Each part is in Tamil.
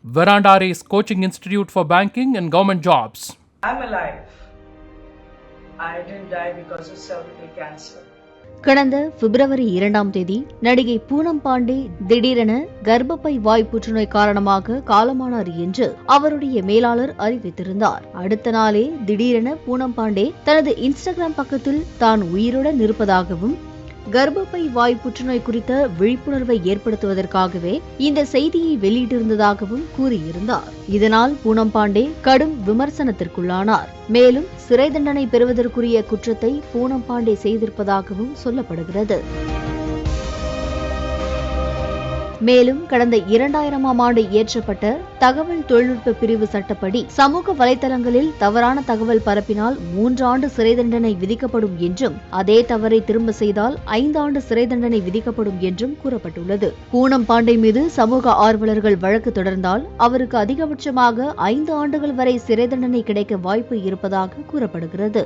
Verandare's Coaching Institute for Banking and Government Jobs. I'm alive. I didn't die because of cervical cancer. கடந்த பிப்ரவரி 2ஆம் தேதி நடிகை பூனம் பாண்டே திடீரென கர்ப்பப்பை வாய் புற்றுநோய் காரணமாக காலமானார் என்று அவருடைய மேலாளர் அறிவித்திருந்தார். அடுத்த நாளே திடீரென பூனம் பாண்டே தனது இன்ஸ்டாகிராம் பக்கத்தில் தான் உயிருடன் இருப்பதாகவும் கர்ப்பப்பை வாய் புற்றுநோய் குறித்த விழிப்புணர்வை ஏற்படுத்துவதற்காகவே இந்த செய்தியை வெளியிட்டிருந்ததாகவும் கூறியிருந்தார். இதனால் பூனம் பாண்டே கடும் விமர்சனத்திற்குள்ளானார். மேலும் சிறை தண்டனை பெறுவதற்குரிய குற்றத்தை பூனம் பாண்டே செய்திருப்பதாகவும் சொல்லப்படுகிறது. மேலும் கடந்த 2000ஆம் ஆண்டு இயற்றப்பட்ட தகவல் தொழில்நுட்ப பிரிவு சட்டப்படி சமூக வலைதளங்களில் தவறான தகவல் பரப்பினால் 3 ஆண்டு சிறை தண்டனை விதிக்கப்படும் என்றும் அதே தவறை திரும்ப செய்தால் 5 ஆண்டு சிறை தண்டனை விதிக்கப்படும் என்றும் கூறப்பட்டுள்ளது. பூனம் பாண்டே மீது சமூக ஆர்வலர்கள் வழக்கு தொடர்ந்தால் அவருக்கு அதிகபட்சமாக 5 ஆண்டுகள் வரை சிறை தண்டனை கிடைக்க வாய்ப்பு இருப்பதாக கூறப்படுகிறது.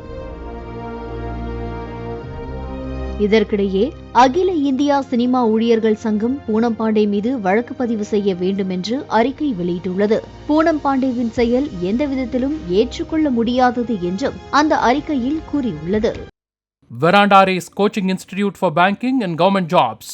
இதற்கிடையே அகில இந்தியா சினிமா ஊழியர்கள் சங்கம் பூனம் பாண்டே மீது வழக்கு பதிவு செய்ய வேண்டும் என்று அறிக்கை வெளியிட்டுள்ளது. பூனம் பாண்டேவின் செயல் எந்த விதத்திலும் ஏற்றுக்கொள்ள முடியாதது என்றும் அந்த அறிக்கையில் கூறியுள்ளது. Verandare's Coaching Institute for Banking and Government Jobs.